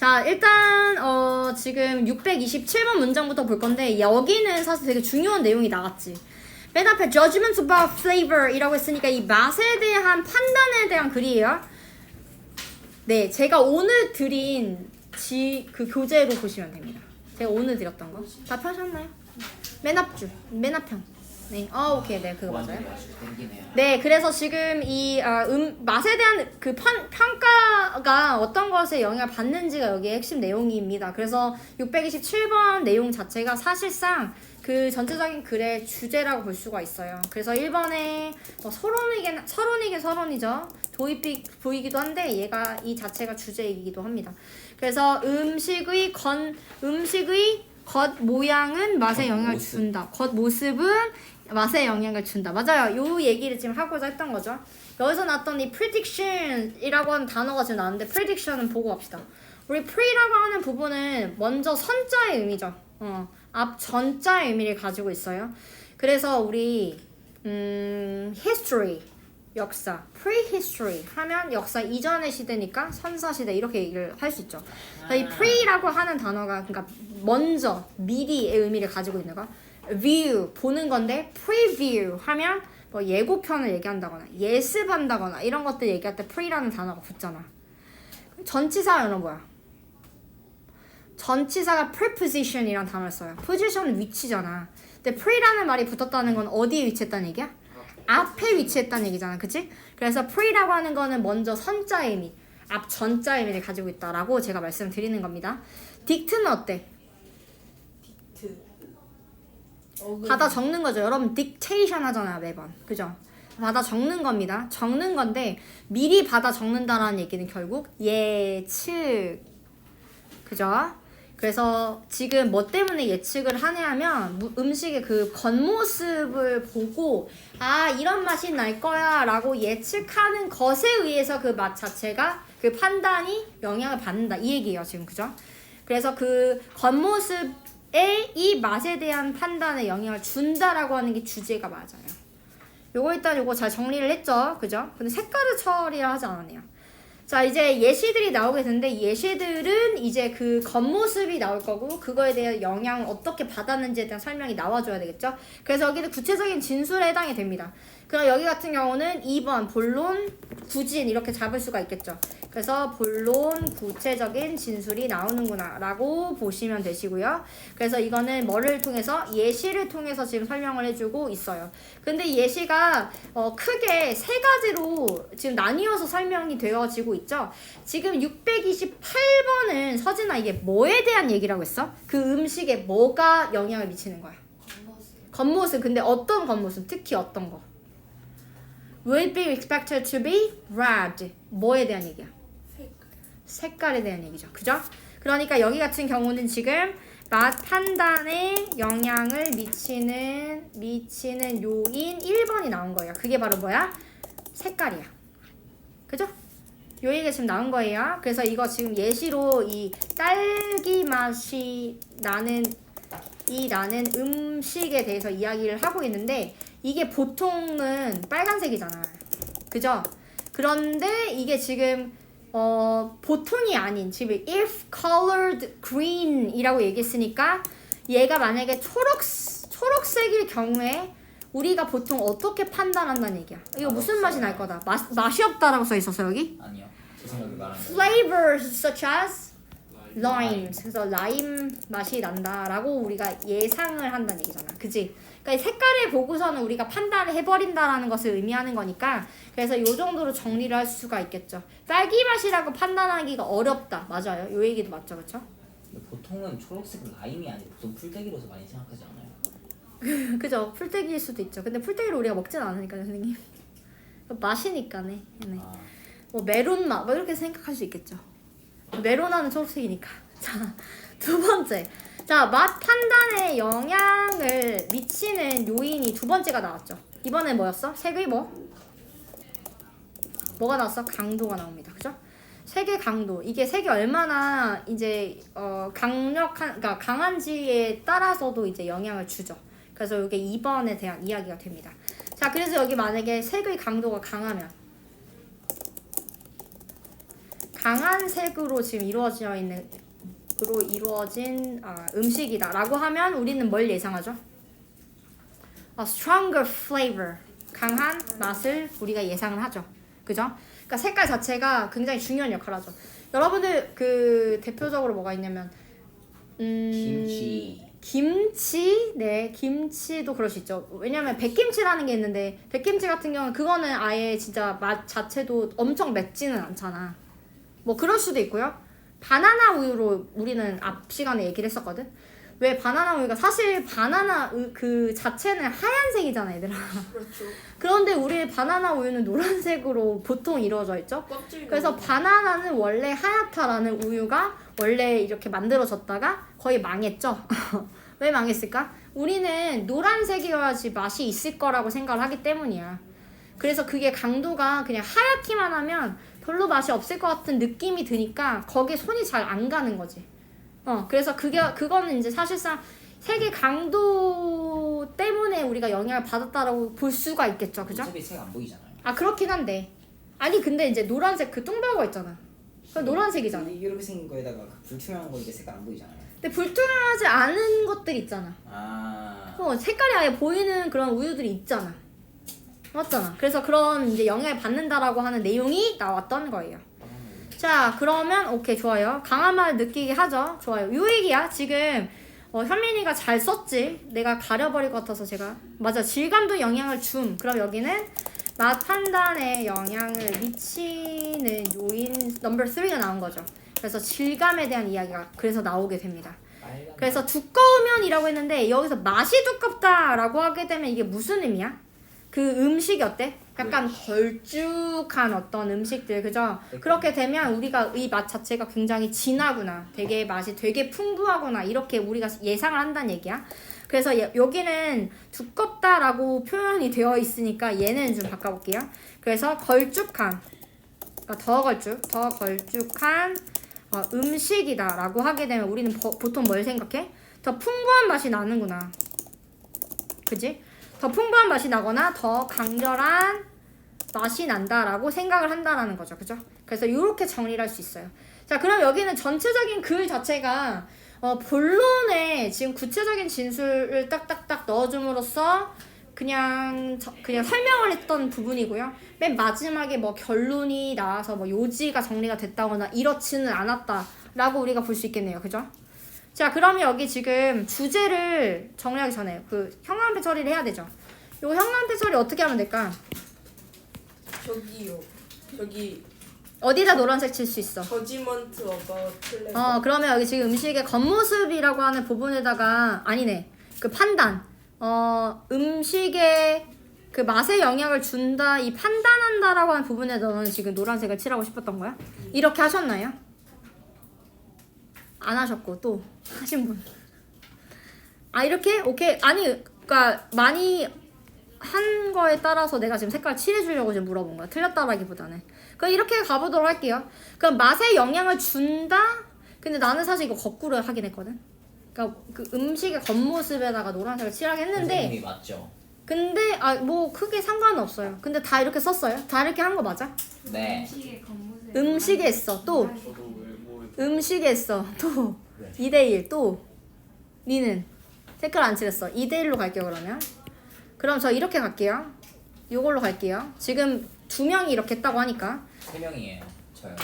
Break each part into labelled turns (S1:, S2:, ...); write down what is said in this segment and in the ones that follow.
S1: 자, 일단 지금 627번 문장부터 볼 건데 여기는 사실 되게 중요한 내용이 나왔지. 맨 앞에 judgments about flavor 이라고 했으니까 이 맛에 대한 판단에 대한 글이에요. 네, 제가 오늘 드린 그 교재로 보시면 됩니다. 제가 오늘 드렸던 거. 다 펴셨나요? 맨 앞줄, 맨 앞편. 네, 오케이, 네, 그거 맞아요. 네, 그래서 지금 이 맛에 대한 그 평가가 어떤 것에 영향을 받는지가 여기에 핵심 내용입니다. 그래서 627번 내용 자체가 사실상 그 전체적인 글의 주제라고 볼 수가 있어요. 그래서 1번에 서론이죠. 도입이 보이기도 한데 얘가 이 자체가 주제이기도 합니다. 그래서 음식의 겉 모양은 맛에 영향을 준다. 겉 모습은 맛에 영향을 준다. 맞아요. 요 얘기를 지금 하고자 했던 거죠. 여기서 나왔던 이 prediction이라고 하는 단어가 지금 나왔는데 prediction은 보고 갑시다. 우리 pre라고 하는 부분은 먼저 선자의 의미죠. 앞 전자의 의미를 가지고 있어요. 그래서 우리 history 역사, prehistory 하면 역사 이전의 시대니까 선사시대 이렇게 얘기를 할 수 있죠. 이 pre라고 하는 단어가 그러니까 먼저, 미리의 의미를 가지고 있는 거. view, 보는 건데 preview 하면 뭐 예고편을 얘기한다거나 예습한다거나 이런 것들 얘기할 때 pre라는 단어가 붙잖아. 전치사 연어 뭐야? 전치사가 preposition이라는 단어를 써요. position은 위치잖아. 근데 pre라는 말이 붙었다는 건 어디에 위치했다는 얘기야? 앞에 위치했다는 얘기잖아. 그치? 그래서 pre라고 하는 거는 먼저 선자의 의미, 앞 전자의 의미를 가지고 있다라고 제가 말씀드리는 겁니다. dict는 어때? 받아 적는 거죠. 여러분 dictation 하잖아요. 매번. 그죠? 받아 적는 겁니다. 적는 건데 미리 받아 적는다라는 얘기는 결국 예측. 그죠? 그래서 지금 뭐 때문에 예측을 하냐면 음식의 그 겉모습을 보고 이런 맛이 날 거야 라고 예측하는 것에 의해서 그 맛 자체가 그 판단이 영향을 받는다 이 얘기예요 지금. 그죠? 그래서 그 겉모습에 이 맛에 대한 판단에 영향을 준다라고 하는 게 주제가 맞아요. 요거 일단 요거 잘 정리를 했죠. 그죠? 근데 색깔을 처리를 하지 않았네요. 자, 이제 예시들이 나오게 되는데 예시들은 이제 그 겉모습이 나올 거고 그거에 대한 영향을 어떻게 받았는지에 대한 설명이 나와줘야 되겠죠. 그래서 여기는 구체적인 진술에 해당이 됩니다. 그럼 여기 같은 경우는 2번 본론, 구진 이렇게 잡을 수가 있겠죠. 그래서 본론, 구체적인 진술이 나오는구나 라고 보시면 되시고요. 그래서 이거는 뭐를 통해서? 예시를 통해서 지금 설명을 해주고 있어요. 근데 예시가 크게 세 가지로 지금 나뉘어서 설명이 되어지고 있죠. 지금 628번은 서진아 이게 뭐에 대한 얘기라고 했어? 그 음식에 뭐가 영향을 미치는 거야? 겉모습. 근데 어떤 겉모습? 특히 어떤 거? Will be expected to be red. 뭐에 대한 얘기야? 색깔에 대한 얘기죠. 그죠? 그러니까 여기 같은 경우는 지금 맛 판단에 영향을 미치는 요인 1번이 나온 거예요. 그게 바로 뭐야? 색깔이야. 그죠? 요 얘기가 지금 나온 거예요. 그래서 이거 지금 예시로 이 딸기 맛이 나는 음식에 대해서 이야기를 하고 있는데 이게 보통은 빨간색이잖아. 그죠? 그런데 이게 지금 보통이 아닌 지금 if colored green 이라고 얘기했으니까 얘가 만약에 초록색일 경우에 우리가 보통 어떻게 판단한다는 얘기야. 이거 무슨 맛이 날 거다. 맛이 없다라고 써 있었어 여기?
S2: 아니요. 제 생각에 말한 거.
S1: Flavors such as limes. 그래서 라임 맛이 난다라고 우리가 예상을 한다는 얘기잖아. 그치? 그러니까 색깔을 보고서는 우리가 판단을 해버린다라는 것을 의미하는 거니까 그래서 이 정도로 정리를 할 수가 있겠죠. 딸기 맛이라고 판단하기가 어렵다. 맞아요. 요 얘기도 맞죠. 그쵸?
S2: 근데 보통은 초록색 라임이 아니고 보통 풀떼기로서 많이 생각하지 않아요?
S1: 그죠? 풀떼기일 수도 있죠. 근데 풀떼기를 우리가 먹진 않으니까요, 선생님. 맛이니까네. 네. 뭐 메론 맛, 뭐 이렇게 생각할 수 있겠죠. 메론하는 초록색이니까. 자, 두 번째. 자, 맛 판단에 영향을 미치는 요인이 두 번째가 나왔죠. 이번엔 뭐였어? 색의 뭐가 나왔어? 강도가 나옵니다. 그죠? 색의 강도. 이게 색이 얼마나 이제 그러니까 강한지에 따라서도 이제 영향을 주죠. 그래서 이게 2번에 대한 이야기가 됩니다. 자, 그래서 여기 만약에 색의 강도가 강하면 강한 색으로 지금 이루어진 음식이다라고 하면 우리는 뭘 예상하죠? A stronger flavor, 강한 맛을 우리가 예상을 하죠. 그죠? 그러니까 색깔 자체가 굉장히 중요한 역할을 하죠. 여러분들 그 대표적으로 뭐가 있냐면 김치, 네, 김치도 그럴 수 있죠. 왜냐면 백김치라는 게 있는데 백김치 같은 경우는 그거는 아예 진짜 맛 자체도 엄청 맵지는 않잖아. 뭐 그럴 수도 있고요. 바나나 우유로 우리는 앞 시간에 얘기를 했었거든. 왜 바나나 우유가 사실 바나나 그 자체는 하얀색이잖아, 얘들아.
S3: 그렇죠.
S1: 그런데 우리 바나나 우유는 노란색으로 보통 이루어져 있죠. 그래서 바나나는 원래 하얗다라는 우유가 원래 이렇게 만들어졌다가 거의 망했죠. 왜 망했을까? 우리는 노란색이어야지 맛이 있을 거라고 생각을 하기 때문이야. 그래서 그게 강도가 그냥 하얗기만 하면 별로 맛이 없을 것 같은 느낌이 드니까 거기에 손이 잘 안 가는 거지. 그래서 그거는 이제 사실상 색의 강도 때문에 우리가 영향을 받았다라고 볼 수가 있겠죠, 그죠?
S2: 어차피 색 안 보이잖아요.
S1: 아 그렇긴 한데 아니 근데 이제 노란색 그 뚱별거 있잖아. 그건 노란색이잖아.
S2: 이렇게 생긴 거에다가 그 불투명한 거 이게 색깔 안 보이잖아요.
S1: 근데 불투명하지 않은 것들 있잖아. 색깔이 아예 보이는 그런 우유들이 있잖아. 맞잖아. 그래서 그런 이제 영향을 받는다라고 하는 내용이 나왔던 거예요. 자, 그러면 오케이 좋아요. 강한 맛을 느끼게 하죠. 좋아요. 요 얘기야. 지금 현민이가 잘 썼지. 내가 가려버릴 것 같아서 제가 맞아. 질감도 영향을 줌. 그럼 여기는 맛 판단에 영향을 미치는 요인 넘버 3가 나온 거죠. 그래서 질감에 대한 이야기가 그래서 나오게 됩니다. 그래서 두꺼우면이라고 했는데 여기서 맛이 두껍다라고 하게 되면 이게 무슨 의미야? 그 음식이 어때? 약간 걸쭉한 어떤 음식들, 그죠? 그렇게 되면 우리가 이 맛 자체가 굉장히 진하구나, 되게 맛이 되게 풍부하구나 이렇게 우리가 예상을 한다는 얘기야. 그래서 여기는 두껍다라고 표현이 되어 있으니까 얘는 좀 바꿔볼게요. 그래서 걸쭉한, 그러니까 더 걸쭉한 음식이다라고 하게 되면 우리는 보통 뭘 생각해? 더 풍부한 맛이 나는구나, 그지? 더 풍부한 맛이 나거나 더 강렬한 맛이 난다라고 생각을 한다라는 거죠. 그죠? 그래서 이렇게 정리를 할 수 있어요. 자, 그럼 여기는 전체적인 글 자체가 본론에 지금 구체적인 진술을 딱딱딱 넣어줌으로써 그냥 설명을 했던 부분이고요. 맨 마지막에 뭐 결론이 나와서 뭐 요지가 정리가 됐다거나 이렇지는 않았다라고 우리가 볼 수 있겠네요. 그죠? 자, 그러면 여기 지금 주제를 정리하기 전에 그 형광펜 처리를 해야 되죠. 요 형광펜 처리 어떻게 하면 될까?
S3: 저기요. 저기
S1: 어디다 노란색 칠 수 있어?
S3: 저지먼트 어바웃 플레이.
S1: 그러면 여기 지금 음식의 겉모습이라고 하는 부분에다가 아니네. 그 판단. 음식의 그 맛에 영향을 준다, 이 판단한다라고 하는 부분에 너는 지금 노란색을 칠하고 싶었던 거야? 이렇게 하셨나요? 안 하셨고 또 하신 분. 이렇게? 오케이. 아니 그러니까 많이 한 거에 따라서 내가 지금 색깔 칠해주려고 지금 물어본 거야. 틀렸다라기보다는. 그럼 이렇게 가보도록 할게요. 그럼 맛에 영향을 준다? 근데 나는 사실 이거 거꾸로 하긴 했거든. 그러니까 그 음식의 겉모습에다가 노란색을 칠하긴 했는데
S2: 선생님이 맞죠?
S1: 근데 뭐 크게 상관은 없어요. 근데 다 이렇게 썼어요? 다 이렇게 한 거 맞아?
S2: 네.
S1: 음식에 했어. 또 음식에 했어. 또 2대1 또 니는 색깔 안 칠했어. 2대1로 갈게요. 그럼 저 이렇게 갈게요. 요걸로 갈게요. 지금 2명이 이렇게 했다고 하니까
S2: 3명이에요. 저요.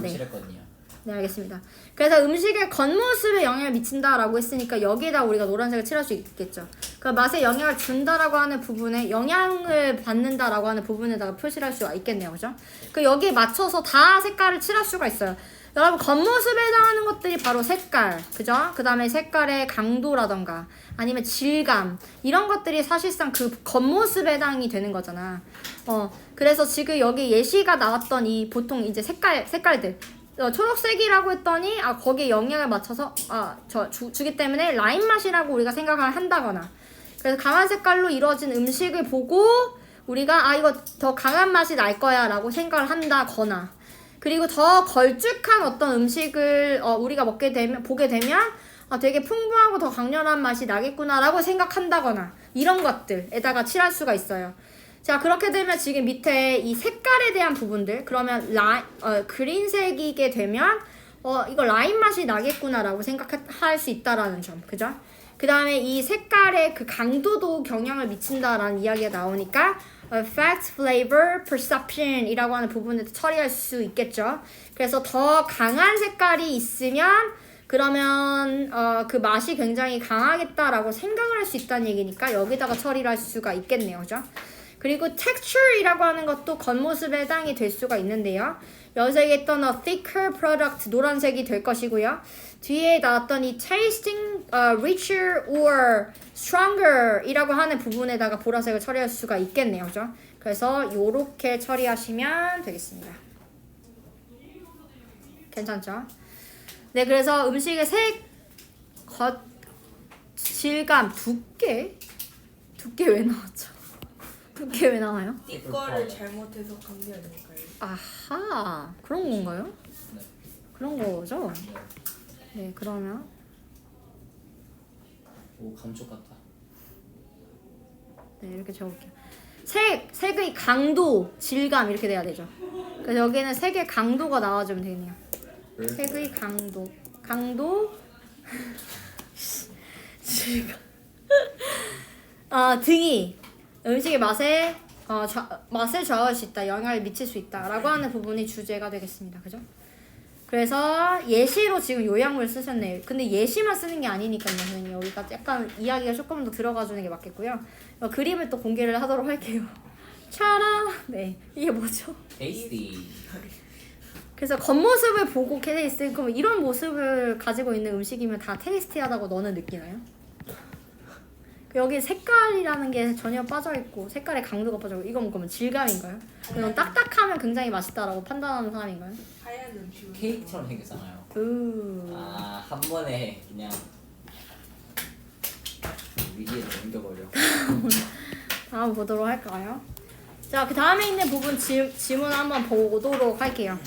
S1: 네.
S2: 칠했거든요.
S1: 네, 알겠습니다. 그래서 음식의 겉모습에 영향을 미친다라고 했으니까 여기에다 우리가 노란색을 칠할 수 있겠죠. 그 맛에 영향을 준다라고 하는 부분에 영향을 받는다라고 하는 부분에다가 표시를 할 수가 있겠네요. 그죠? 그 여기에 맞춰서 다 색깔을 칠할 수가 있어요. 여러분 겉모습에 해당하는 것들이 바로 색깔, 그죠? 그 다음에 색깔의 강도라던가 아니면 질감 이런 것들이 사실상 그 겉모습에 해당이 되는 거잖아. 그래서 지금 여기 예시가 나왔던 이 보통 이제 색깔들 초록색이라고 했더니 거기에 영향을 맞춰서 주기 때문에 라임 맛이라고 우리가 생각을 한다거나 그래서 강한 색깔로 이루어진 음식을 보고 우리가 이거 더 강한 맛이 날 거야 라고 생각을 한다거나 그리고 더 걸쭉한 어떤 음식을 우리가 보게 되면 되게 풍부하고 더 강렬한 맛이 나겠구나 라고 생각한다거나 이런 것들에다가 칠할 수가 있어요. 자, 그렇게 되면 지금 밑에 이 색깔에 대한 부분들, 그러면 그린색이게 되면 이거 라임 맛이 나겠구나라고 생각할 수 있다라는 점, 그죠? 그 다음에 이 색깔의 그 강도도 영향을 미친다라는 이야기가 나오니까 effect, flavor, perception 이라고 하는 부분을 처리할 수 있겠죠. 그래서 더 강한 색깔이 있으면 그러면 그 맛이 굉장히 강하겠다라고 생각을 할 수 있다는 얘기니까 여기다가 처리를 할 수가 있겠네요. 그죠? 그리고 texture이라고 하는 것도 겉모습에 해당이 될 수가 있는데요. 여기서 얘기했던 thicker product 노란색이 될 것이고요. 뒤에 나왔던 이 tasting richer or stronger 이라고 하는 부분에다가 보라색을 처리할 수가 있겠네요. 그죠? 그래서 요렇게 처리하시면 되겠습니다. 괜찮죠? 네, 그래서 음식의 색, 겉, 질감, 두께 왜 나왔죠? 두께 왜 나와요?
S3: 띠거를 잘못해서 간 게 아닐까요?
S1: 아하, 그런 건가요?
S2: 네.
S1: 그런 거죠?
S2: 네.
S1: 네, 그러면
S2: 오 감쪽 같다.
S1: 네, 이렇게 적을게요. 색의 강도, 질감 이렇게 돼야 되죠. 그래서 여기는 색의 강도가 나와주면 되겠네요. 색의 강도, 질감. 등이 음식의 맛을 좌우할 수 있다, 영향을 미칠 수 있다라고 하는 부분이 주제가 되겠습니다. 그죠? 그래서 예시로 지금 요약물 쓰셨네요. 근데 예시만 쓰는 게 아니니까요. 선생님. 여기가 약간 이야기가 조금 더 들어가주는 게 맞겠고요. 그림을 또 공개를 하도록 할게요. 차라. 네, 이게 뭐죠?
S2: 테이스티.
S1: 그래서 겉모습을 보고 테이스티, 그럼 이런 모습을 가지고 있는 음식이면 다 테이스티하다고 너는 느끼나요? 여기 색깔이라는 게 전혀 빠져있고 색깔의 강도가 빠져있고 이건 그러면 질감인가요? 그럼 딱딱하면 굉장히 맛있다라고 판단하는 사람인가요?
S3: 하얀 음식을
S2: 케이크처럼 생겼잖아요. 한 번에 그냥 위기에서 옮겨버려.
S1: 다음 보도록 할까요? 자, 그 다음에 있는 부분 지문 한번 보도록 할게요.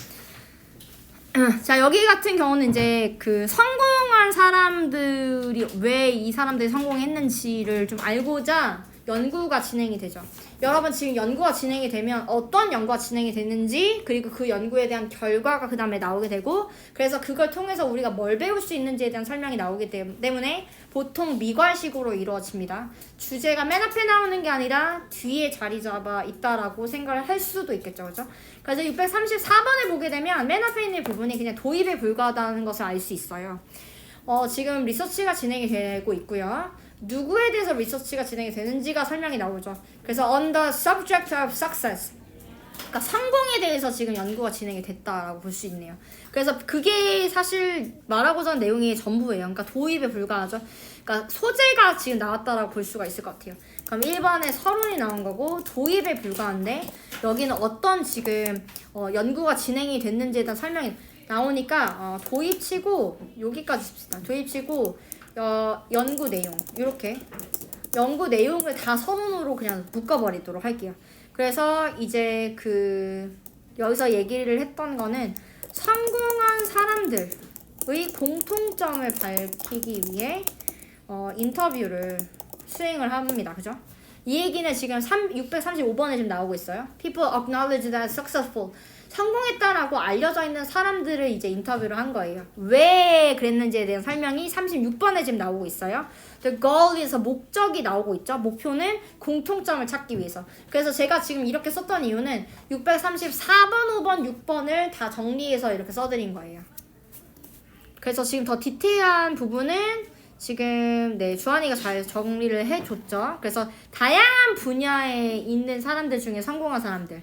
S1: 자, 여기 같은 경우는 이제 그 성공한 사람들이 왜 이 사람들이 성공했는지를 좀 알고자 연구가 진행이 되죠. 여러분 지금 연구가 진행이 되면 어떤 연구가 진행이 됐는지 그리고 그 연구에 대한 결과가 그 다음에 나오게 되고 그래서 그걸 통해서 우리가 뭘 배울 수 있는지에 대한 설명이 나오기 때문에 보통 미괄식으로 이루어집니다. 주제가 맨 앞에 나오는 게 아니라 뒤에 자리 잡아 있다라고 생각을 할 수도 있겠죠. 그죠? 그래서 634번을 보게 되면 맨 앞에 있는 부분이 그냥 도입에 불과하다는 것을 알 수 있어요. 지금 리서치가 진행이 되고 있고요. 누구에 대해서 리서치가 진행이 되는지가 설명이 나오죠. 그래서 on the subject of success, 그러니까 성공에 대해서 지금 연구가 진행이 됐다라고 볼 수 있네요. 그래서 그게 사실 말하고자 하는 내용이 전부예요. 그러니까 도입에 불과하죠. 그러니까 소재가 지금 나왔다라고 볼 수가 있을 것 같아요. 그럼 1번에 서론이 나온 거고 도입에 불과한데 여기는 어떤 지금 연구가 진행이 됐는지에 대한 설명이 나오니까 도입치고 여기까지 씁시다. 도입치고 연구 내용 이렇게 연구 내용을 다 서론으로 그냥 묶어버리도록 할게요. 그래서 이제 여기서 얘기를 했던 거는 성공한 사람들의 공통점을 밝히기 위해 인터뷰를 수행을 합니다. 그죠? 이 얘기는 지금 635번에 지금 나오고 있어요. People acknowledge that successful. 성공했다라고 알려져 있는 사람들을 이제 인터뷰를 한 거예요. 왜 그랬는지에 대한 설명이 36번에 지금 나오고 있어요. The goal에서 목적이 나오고 있죠. 목표는 공통점을 찾기 위해서. 그래서 제가 지금 이렇게 썼던 이유는 634번, 5번, 6번을 다 정리해서 이렇게 써드린 거예요. 그래서 지금 더 디테일한 부분은 지금 주한이가 잘 정리를 해줬죠. 그래서 다양한 분야에 있는 사람들 중에 성공한 사람들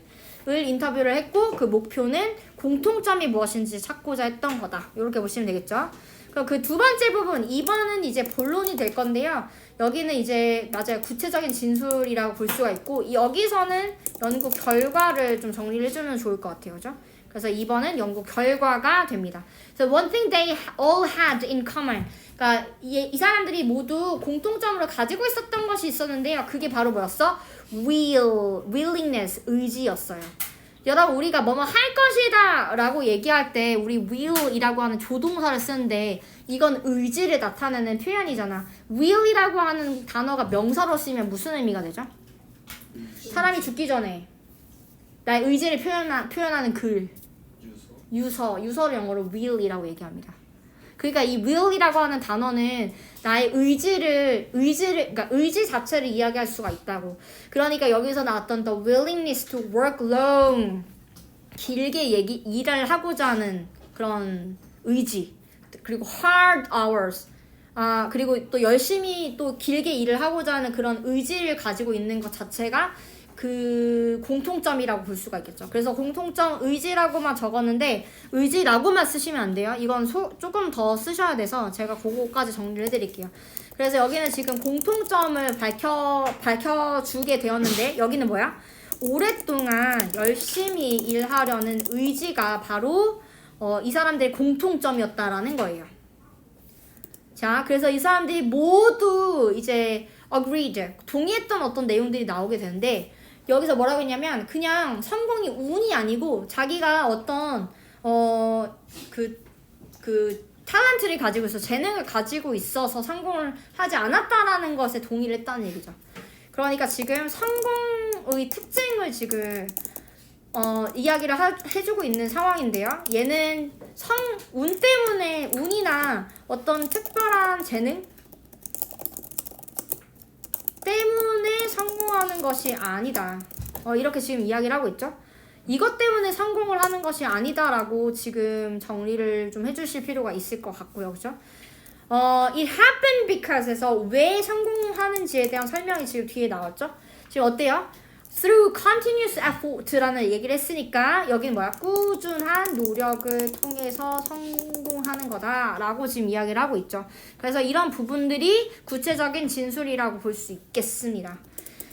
S1: 을 인터뷰를 했고 그 목표는 공통점이 무엇인지 찾고자 했던 거다. 이렇게 보시면 되겠죠. 그럼 그 두 번째 부분 2번은 이제 본론이 될 건데요. 여기는 이제 맞아요. 구체적인 진술이라고 볼 수가 있고 여기서는 연구 결과를 좀 정리를 해주면 좋을 것 같아요. 그죠? 그래서 2번은 연구 결과가 됩니다. So one thing they all had in common. 그러니까 이 사람들이 모두 공통점으로 가지고 있었던 것이 있었는데요. 그게 바로 뭐였어? willingness, 의지였어요. 여러분 우리가 뭐뭐 할 것이다 라고 얘기할 때 우리 will이라고 하는 조동사를 쓰는데 이건 의지를 나타내는 표현이잖아. will이라고 하는 단어가 명사로 쓰면 무슨 의미가 되죠? 사람이 죽기 전에 나의 의지를 표현하는 글. 유서를 영어로 will이라고 얘기합니다. 그러니까 이 will이라고 하는 단어는 나의 그러니까 의지 자체를 이야기할 수가 있다고. 그러니까 여기서 나왔던 the willingness to work long, 길게 일을 하고자 하는 그런 의지. 그리고 hard hours. 그리고 또 열심히 또 길게 일을 하고자 하는 그런 의지를 가지고 있는 것 자체가 그 공통점이라고 볼 수가 있겠죠. 그래서 공통점 의지라고만 적었는데 의지라고만 쓰시면 안 돼요. 이건 조금 더 쓰셔야 돼서 제가 그거까지 정리를 해드릴게요. 그래서 여기는 지금 공통점을 밝혀주게 되었는데 여기는 뭐야? 오랫동안 열심히 일하려는 의지가 바로 이 사람들의 공통점이었다라는 거예요. 자, 그래서 이 사람들이 모두 이제 agreed, 동의했던 어떤 내용들이 나오게 되는데 여기서 뭐라고 했냐면 그냥 성공이 운이 아니고 자기가 어떤 탤런트를 가지고 있어 재능을 가지고 있어서 성공을 하지 않았다라는 것에 동의를 했다는 얘기죠. 그러니까 지금 성공의 특징을 지금 이야기를 해주고 있는 상황인데요. 얘는 운 때문에 운이나 어떤 특별한 재능 때문에 성공하는 것이 아니다. 이렇게 지금 이야기를 하고 있죠. 이것 때문에 성공을 하는 것이 아니다라고 지금 정리를 좀 해주실 필요가 있을 것 같고요. 그죠? It happened because에서 왜 성공하는지에 대한 설명이 지금 뒤에 나왔죠. 지금 어때요? Through continuous effort라는 얘기를 했으니까 여기는 뭐야? 꾸준한 노력을 통해서 성공하는 거다라고 지금 이야기를 하고 있죠. 그래서 이런 부분들이 구체적인 진술이라고 볼 수 있겠습니다.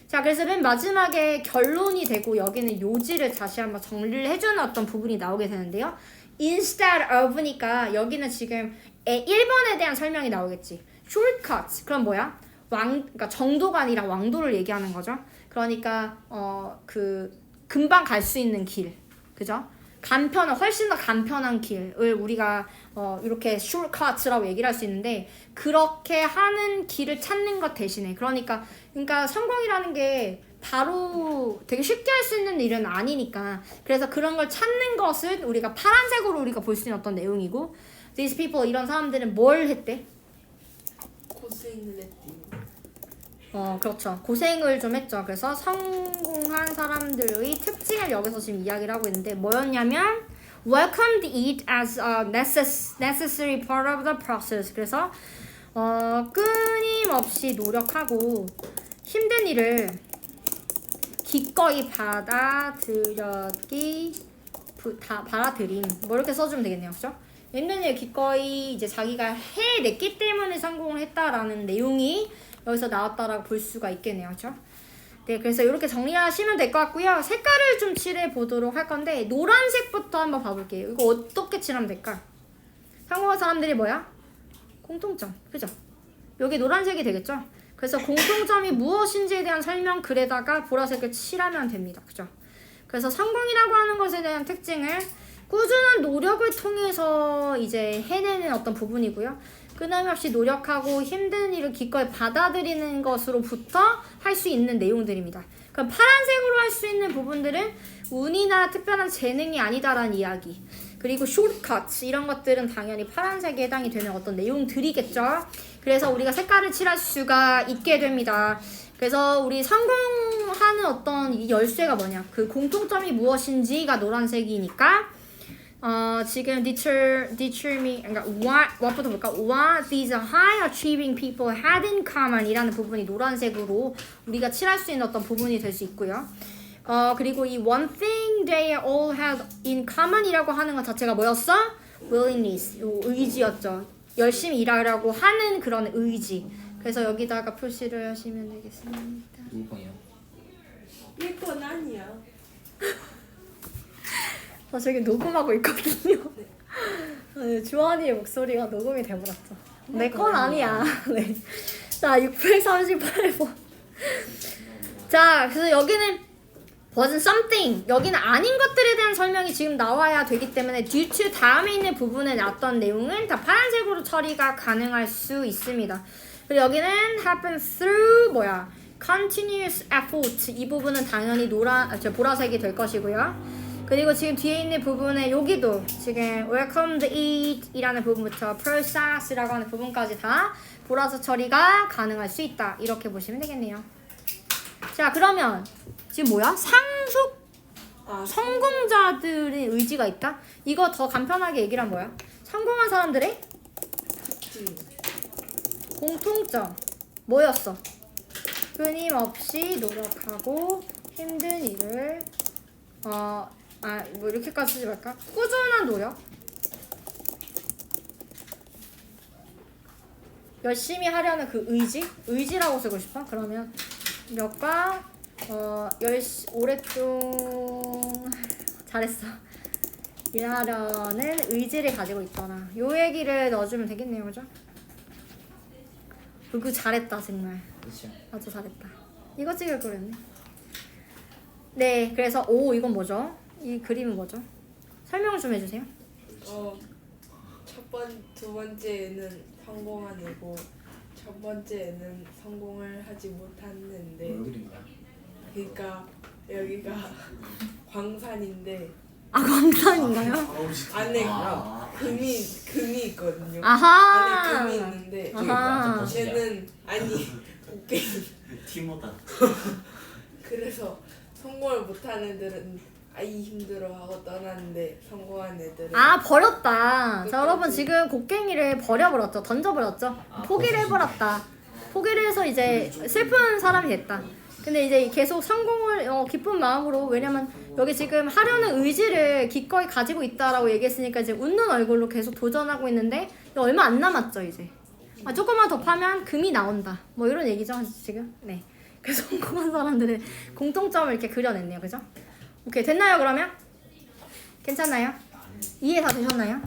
S1: 자, 그래서 맨 마지막에 결론이 되고 여기는 요지를 다시 한번 정리를 해주는 어떤 부분이 나오게 되는데요. Instead of니까 여기는 지금 1번에 대한 설명이 나오겠지. Shortcuts. 그럼 뭐야? 그러니까 정도가 아니라 왕도를 얘기하는 거죠. 그러니까 금방 갈 수 있는 길, 그죠? 훨씬 더 간편한 길을 우리가 이렇게 shortcuts라고 얘기를 할 수 있는데 그렇게 하는 길을 찾는 것 대신에 그러니까 성공이라는 게 바로 되게 쉽게 할 수 있는 일은 아니니까 그래서 그런 걸 찾는 것을 우리가 파란색으로 우리가 볼 수 있는 어떤 내용이고 these people 이런 사람들은 뭘 했대?
S3: 고생을 했대요.
S1: 그렇죠. 고생을 좀 했죠. 그래서 성공한 사람들의 특징을 여기서 지금 이야기를 하고 있는데 뭐였냐면 welcomed it as a necessary part of the process. 그래서 끊임없이 노력하고 힘든 일을 기꺼이 받아들임 뭐 이렇게 써주면 되겠네요. 그죠? 힘든 일 기꺼이 이제 자기가 해냈기 때문에 성공을 했다라는 내용이 여기서 나왔다라고 볼 수가 있겠네요. 그렇죠? 네, 그래서 이렇게 정리하시면 될 것 같고요. 색깔을 좀 칠해 보도록 할 건데 노란색부터 한번 봐볼게요. 이거 어떻게 칠하면 될까? 성공한 사람들이 뭐야? 공통점. 그죠? 여기 노란색이 되겠죠? 그래서 공통점이 무엇인지에 대한 설명 글에다가 보라색을 칠하면 됩니다. 그죠? 그래서 성공이라고 하는 것에 대한 특징을 꾸준한 노력을 통해서 이제 해내는 어떤 부분이고요. 끊임없이 노력하고 힘든 일을 기꺼이 받아들이는 것으로부터 할 수 있는 내용들입니다. 그럼 파란색으로 할 수 있는 부분들은 운이나 특별한 재능이 아니다라는 이야기. 그리고 shortcuts 이런 것들은 당연히 파란색에 해당이 되는 어떤 내용들이겠죠. 그래서 우리가 색깔을 칠할 수가 있게 됩니다. 그래서 우리 성공하는 어떤 이 열쇠가 뭐냐? 그 공통점이 무엇인지가 노란색이니까 지금 determine 그러니까 what부터 볼까? What these high achieving people had in common 이라는 부분이 노란색으로 우리가 칠할 수 있는 어떤 부분이 될 수 있고요. 그리고 이 one thing they all had in common 이라고 하는 것 자체가 뭐였어? willingness, 의지였죠. 열심히 일하려고 하는 그런 의지. 그래서 여기다가 표시를 하시면 되겠습니다.
S2: 누구 거예요?
S3: 내 건 아니야.
S1: 저기 녹음하고 있거든요. 주환이의 목소리가 녹음이 돼버렸죠. 내 건 아니야. 네. 자, 638번. 자, 그래서 여기는 wasn't something. 여기는 아닌 것들에 대한 설명이 지금 나와야 되기 때문에 due to 다음에 있는 부분에 나왔던 내용은 다 파란색으로 처리가 가능할 수 있습니다. 그리고 여기는 happen through continuous effort 이 부분은 당연히 보라색이 될 것이고요. 그리고 지금 뒤에 있는 부분에 여기도 지금 welcome to eat 이라는 부분부터 process라고 하는 부분까지 다 보라색 처리가 가능할 수 있다. 이렇게 보시면 되겠네요. 자, 그러면 지금 뭐야? 상속 성공자들의 의지가 있다? 이거 더 간편하게 얘기를 하면 뭐야? 성공한 사람들의 공통점 뭐였어? 끊임없이 노력하고 힘든 일을 뭐 이렇게까지 쓰지 말까? 꾸준한 노력 열심히 하려는 그 의지라고 쓰고 싶어? 그러면 몇과 오랫동안 잘했어 일하려는 의지를 가지고 있거나 요 얘기를 넣어주면 되겠네요. 그죠? 그거 잘했다 정말.
S2: 그렇죠.
S1: 아주 잘했다. 이거 찍을 거랬네. 네, 그래서 이건 뭐죠? 이 그림은 뭐죠? 설명 좀 해주세요.
S3: 두 번째는 성공한 애고 첫 번째는 성공을 하지 못했는데
S2: 뭘 그린 거야?
S3: 그러니까 여기가 광산인데
S1: 광산인가요?
S3: 안에
S2: 아.
S3: 금이 있거든요.
S1: 아하.
S3: 안에 금이 있는데
S2: 저게 완전 멋지죠?
S3: 쟤는 곡괭이.
S4: 티모다.
S3: 그래서 성공을 못하는 애들은 아이 힘들어하고 떠났는데 성공한 애들은
S1: 버렸다. 자, 여러분 지금 곡괭이를 버려버렸죠. 던져버렸죠. 포기를 해버렸다. 포기를 해서 이제 슬픈 사람이 됐다. 근데 이제 계속 성공을 기쁜 마음으로, 왜냐면 여기 지금 하려는 의지를 기꺼이 가지고 있다라고 얘기했으니까 이제 웃는 얼굴로 계속 도전하고 있는데 얼마 안 남았죠 이제. 조금만 더 파면 금이 나온다. 뭐 이런 얘기죠 지금. 네. 그 성공한 사람들의 공통점을 이렇게 그려냈네요. 그죠? 오케이, 됐나요 그러면? 괜찮나요? 이해 다 되셨나요?